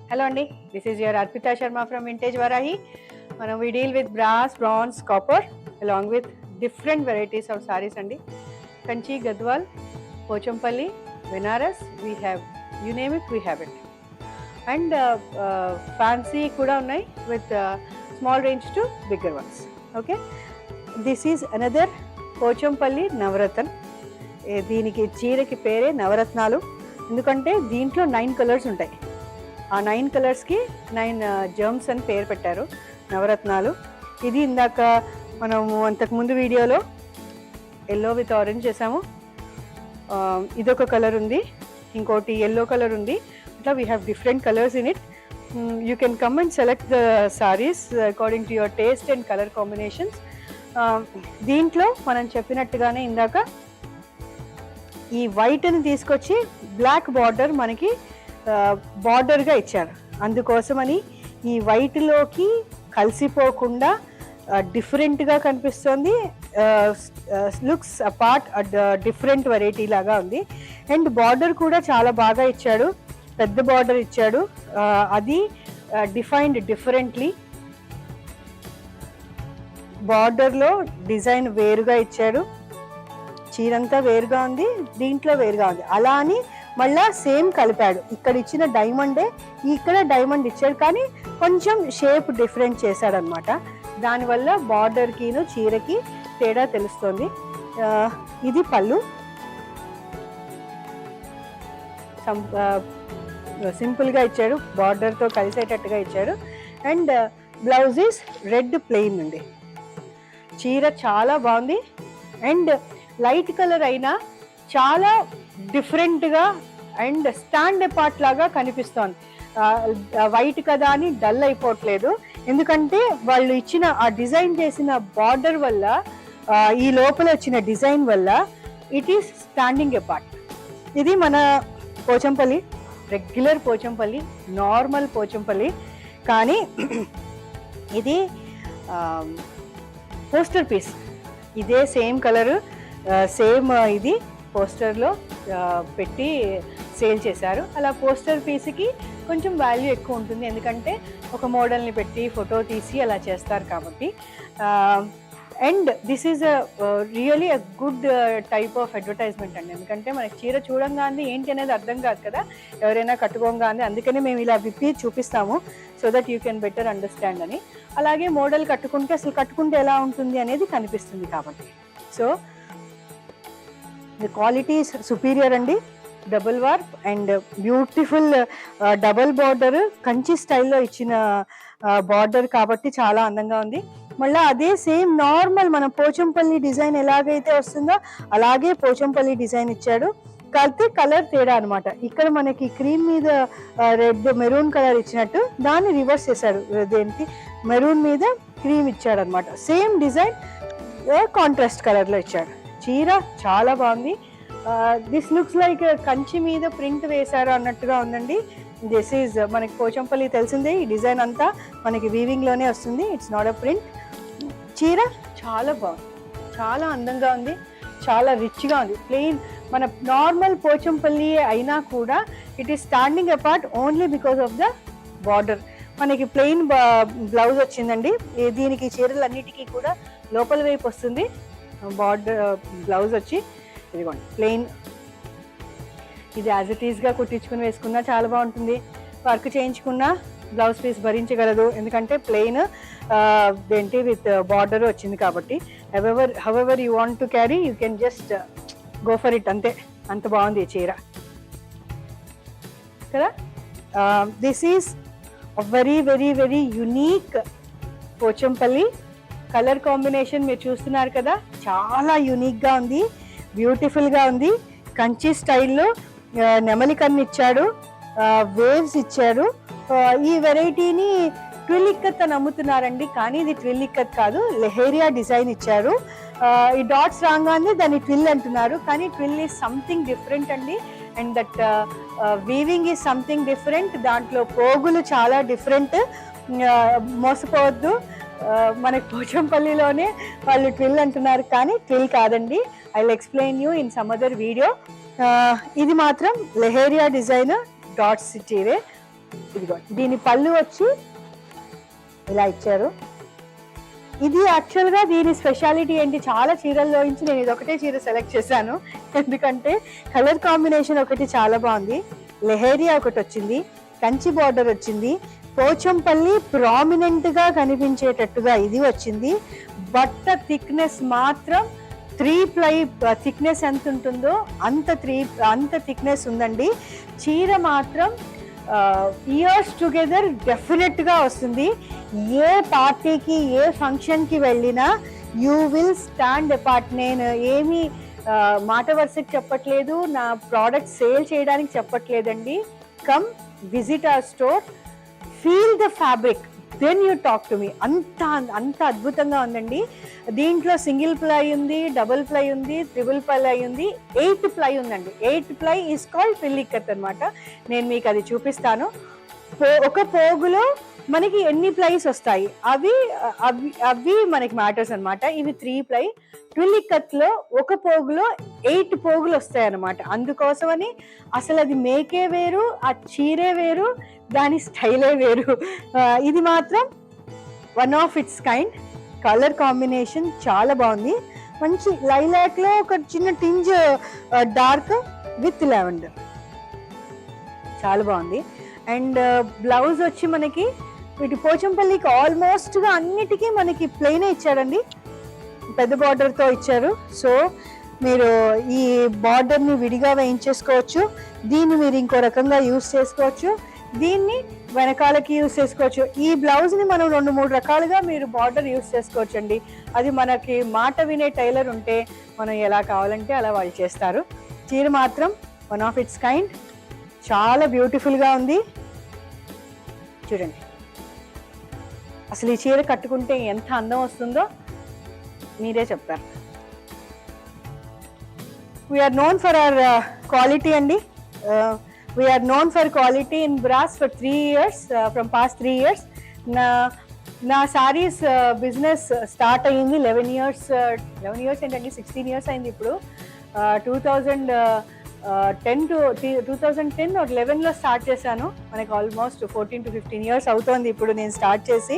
Hello Andy, this is your Arpita Sharma from Vintage Varahi. We deal with brass, bronze, copper along with different varieties of sarees Andy. Kanchi, Gadwal, Pochampalli, Benaras, we have, you name it, we have it. And fancy kuda unnai with small range to bigger ones. Okay, this is another Pochampalli Navarathan. దీనికి చీరకి పేరే నవరత్నాలు. ఎందుకంటే దీంట్లో 9 colours ఉంటాయి. ఆ 9 కలర్స్కి 9 germs అని పేరు పెట్టారు, నవరత్నాలు. ఇది ఇందాక మనము అంతకుముందు వీడియోలో ఎల్లో విత్ ఆరెంజ్ చేసాము. ఇదొక కలర్ ఉంది, ఇంకోటి ఎల్లో కలర్ ఉంది. అట్లా we have different colours in it. You can come and select the saris according to your taste and colour combinations. దీంట్లో మనం చెప్పినట్టుగానే ఇందాక ఈ వైట్ని తీసుకొచ్చి బ్లాక్ బార్డర్ మనకి బార్డర్గా ఇచ్చారు. అందుకోసమని ఈ వైట్లోకి కలిసిపోకుండా డిఫరెంట్గా కనిపిస్తుంది. లుక్స్ అపార్ట్ డిఫరెంట్ వెరైటీ లాగా ఉంది. అండ్ బార్డర్ కూడా చాలా బాగా ఇచ్చాడు, పెద్ద బార్డర్ ఇచ్చాడు. అది డిఫైన్డ్ డిఫరెంట్లీ. బార్డర్లో డిజైన్ వేరుగా ఇచ్చాడు, చీరంతా వేరుగా ఉంది, దీంట్లో వేరుగా ఉంది. అలా అని మళ్ళా సేమ్ కలిపాడు. ఇక్కడ ఇచ్చిన డైమండే ఇక్కడ డైమండ్ ఇచ్చాడు, కానీ కొంచెం షేప్ డిఫరెంట్ చేశాడు అనమాట. దానివల్ల బార్డర్కిను చీరకి తేడా తెలుస్తుంది. ఇది పళ్ళు, సింపుల్గా ఇచ్చాడు, బార్డర్తో కలిసేటట్టుగా ఇచ్చాడు. And blouse is red plain ఉంది. చీర చాలా బాగుంది. అండ్ లైట్ కలర్ అయినా చాలా డిఫరెంట్గా అండ్ స్టాండ్ అపార్ట్ లాగా కనిపిస్తోంది. వైట్ కదా అని డల్ అయిపోవట్లేదు, ఎందుకంటే వాళ్ళు ఇచ్చిన ఆ డిజైన్ చేసిన బార్డర్ వల్ల, ఈ లోపల వచ్చిన డిజైన్ వల్ల ఇట్ ఈస్ స్టాండింగ్ అపార్ట్. ఇది మన పోచంపల్లి, రెగ్యులర్ పోచంపల్లి, నార్మల్ పోచంపల్లి. కానీ ఇది పోస్టర్ పీస్. ఇదే సేమ్ కలరు, సేమ్ ఇది పోస్టర్లో పెట్టి సేల్ చేశారు. అలా పోస్టర్ పీస్కి కొంచెం వాల్యూ ఎక్కువ ఉంటుంది, ఎందుకంటే ఒక మోడల్ని పెట్టి ఫోటో తీసి అలా చేస్తారు కాబట్టి. And this is really a good type of advertisement అండి. ఎందుకంటే మనకి చీర చూడంగానే ఏంటి అనేది అర్థం కాదు కదా, ఎవరైనా కట్టుకోగానే. అందుకని మేము ఇలా విప్పి చూపిస్తాము, so that you can better understand అని. అలాగే మోడల్ కట్టుకుంటే అసలు కట్టుకుంటే ఎలా ఉంటుంది అనేది కనిపిస్తుంది కాబట్టి. So the quality is superior అండి. Double warp and beautiful double border, Kanchi స్టైల్లో ఇచ్చిన బార్డర్ కాబట్టి చాలా అందంగా ఉంది. మళ్ళీ అదే సేమ్ నార్మల్ మన పోచంపల్లి డిజైన్ ఎలాగైతే వస్తుందో అలాగే పోచంపల్లి డిజైన్ ఇచ్చాడు. కాకపోతే కలర్ తేడా అనమాట. ఇక్కడ మనకి క్రీమ్ మీద రెడ్ మెరూన్ కలర్ ఇచ్చినట్టు దాన్ని రివర్స్ చేశాడు, దేనికి మెరూన్ మీద క్రీమ్ ఇచ్చాడు అనమాట. సేమ్ డిజైన్ కాంట్రాస్ట్ కలర్లో ఇచ్చాడు. చీర చాలా బాగుంది. దిస్ లుక్స్ లైక్ కంచి మీద ప్రింట్ వేశారు అన్నట్టుగా ఉందండి. దిస్ ఈజ్ మనకి పోచంపల్లి తెలిసిందే, ఈ డిజైన్ అంతా మనకి వీవింగ్లోనే వస్తుంది, ఇట్స్ నాట్ అ ప్రింట్. చీర చాలా బాగుంది, చాలా అందంగా ఉంది, చాలా రిచ్గా ఉంది. ప్లెయిన్ మన నార్మల్ పోచంపల్లి అయినా కూడా it is standing apart only because of the border. మనకి ప్లెయిన్ బ్లౌజ్ వచ్చిందండి. దీనికి చీరలన్నిటికీ కూడా లోపల వైపు వస్తుంది బార్డర్. బ్లౌజ్ వచ్చి ఇదిగోండి ప్లెయిన్. ఇది యాజ్ ఇట్ ఈస్గా కుట్టించుకుని వేసుకున్నా చాలా బాగుంటుంది. వర్క్ చేయించుకున్నా బ్లౌజ్ పీస్ భరించగలదు, ఎందుకంటే ప్లెయిన్ ఏంటి విత్ బార్డర్ వచ్చింది కాబట్టి. However you want to carry you can just go for it, అంతే. అంత బాగుంది ఈ చీర కదా. This is very very very unique Pochampally. Colour combination మీరు చూస్తున్నారు కదా, చాలా యూనిక్గా ఉంది, బ్యూటిఫుల్గా ఉంది. కంచి స్టైల్లో నెమలి కన్ను ఇచ్చాడు, వేవ్స్ ఇచ్చాడు. ఈ వెరైటీని ట్విల్ ఇక్కత్ అని అమ్ముతున్నారండి, కానీ ఇది ట్విల్ ఇక్కత్ కాదు, లెహేరియా డిజైన్ ఇచ్చారు. ఈ డాట్స్ రాగానే దాన్ని ట్విల్ అంటున్నారు, కానీ ట్విల్ ఈజ్ సంథింగ్ డిఫరెంట్ అండి. And that weaving is something different. దాంట్లో పోగులు చాలా డిఫరెంట్. మోసపోవద్దు, మనకి పోచంపల్లిలోనే వాళ్ళు ట్విల్ అంటున్నారు, కానీ ట్విల్ కాదండి. I will explain you in some other video. ఇది మాత్రం లెహేరియా డిజైన్ డాట్స్ చీరే. ఇదిగో దీని పళ్ళు వచ్చి ఇలా ఇచ్చారు. ఇది యాక్చువల్గా దీని స్పెషాలిటీ ఏంటి, చాలా చీరల్లో నుంచి నేను ఇది ఒకటే చీర సెలెక్ట్ చేశాను, ఎందుకంటే కలర్ కాంబినేషన్ ఒకటి చాలా బాగుంది. లెహేరియా ఒకటి వచ్చింది, కంచి బార్డర్ వచ్చింది, పోచంపల్లి ప్రామినెంట్ గా కనిపించేటట్టుగా ఇది వచ్చింది. బట్ట థిక్నెస్ మాత్రం 3 ప్లై థిక్నెస్ ఎంత ఉంటుందో అంత థిక్నెస్ ఉందండి. చీర మాత్రం ఇయర్స్ టుగెదర్ డెఫినెట్ గా వస్తుంది. ఏ పార్టీకి ఏ ఫంక్షన్ కి వెళ్ళినా యూ విల్ స్టాండ్ అపార్ట్. నేను ఏమి మాట వరుసకి చెప్పట్లేదు, నా ప్రోడక్ట్ సేల్ చేయడానికి చెప్పట్లేదండి. Come visit our store, feel the fabric, then you talk to me. అంత అద్భుతంగా ఉందండి. దీంట్లో సింగిల్ ప్లై ఉంది, డబుల్ ప్లై ఉంది, ట్రిపుల్ ప్లై ఉంది, 8 ప్లై ఉందండి. 8 ప్లై ఈస్ కాల్డ్ పిల్లిక్కత్ అనమాట. నేను మీకు అది చూపిస్తాను. ఒక పోగులో మనకి ఎన్ని ప్లైస్ వస్తాయి అవి అవి అవి మనకి మ్యాటర్స్ అనమాట. ఇవి 3 ప్లై. ట్విల్లిక్కత్ లో ఒక పోగులో 8 పోగులు వస్తాయి అనమాట. అందుకోసమని అసలు అది మేకే వేరు, ఆ చీరే వేరు, దాని స్టైలే వేరు. ఇది మాత్రం one of it's kind. Colour combination చాలా బాగుంది. మంచి లైలాక్ లో ఒక చిన్న టింజ్ డార్క్ విత్ లావెండర్, చాలా బాగుంది. అండ్ బ్లౌజ్ వచ్చి మనకి వీటి పోచంపల్లికి ఆల్మోస్ట్ గా అన్నిటికీ మనకి ప్లెయిన్ ఇచ్చాడండి, పెద్ద బార్డర్ తో ఇచ్చారు. సో మీరు ఈ బార్డర్ ని విడిగా వేయించేసుకోవచ్చు, దీన్ని మీరు ఇంకో రకంగా యూస్ చేసుకోవచ్చు, దీన్ని వెనకాలకి యూస్ చేసుకోవచ్చు. ఈ బ్లౌజ్ ని మనం 2-3 రకాలుగా మీరు బార్డర్ యూస్ చేసుకోవచ్చు అండి. అది మనకి మాట వినే టైలర్ ఉంటే మనం ఎలా కావాలంటే అలా వాళ్ళు చేస్తారు. చీర మాత్రం వన్ ఆఫ్ ఇట్స్ కైండ్, చాలా బ్యూటిఫుల్ గా ఉంది. చూడండి అసలు ఈ చీర కట్టుకుంటే ఎంత అందం వస్తుందో మీరే చెప్తారు. We're known for our quality అండి. We're known for quality in brass for 3 years, from past 3 years. నా సారీస్ బిజినెస్ స్టార్ట్ అయ్యింది 11 years ఏంటండి, 16 years అయింది ఇప్పుడు. 2010 or 11లో స్టార్ట్ చేశాను. మనకి ఆల్మోస్ట్ 14 to 15 years అవుతోంది ఇప్పుడు నేను స్టార్ట్ చేసి.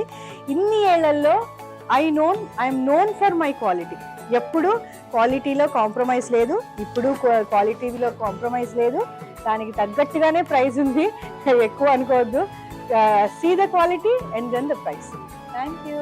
ఇన్ని ఏళ్లలో I'm known for my quality. ఎప్పుడు క్వాలిటీలో కాంప్రమైజ్ లేదు, ఇప్పుడు క్వాలిటీలో కాంప్రమైజ్ లేదు. దానికి తగ్గట్టుగానే ప్రైస్ ఉంది, ఎక్కువ అనుకోవద్దు. See the quality and then the price. Thank you.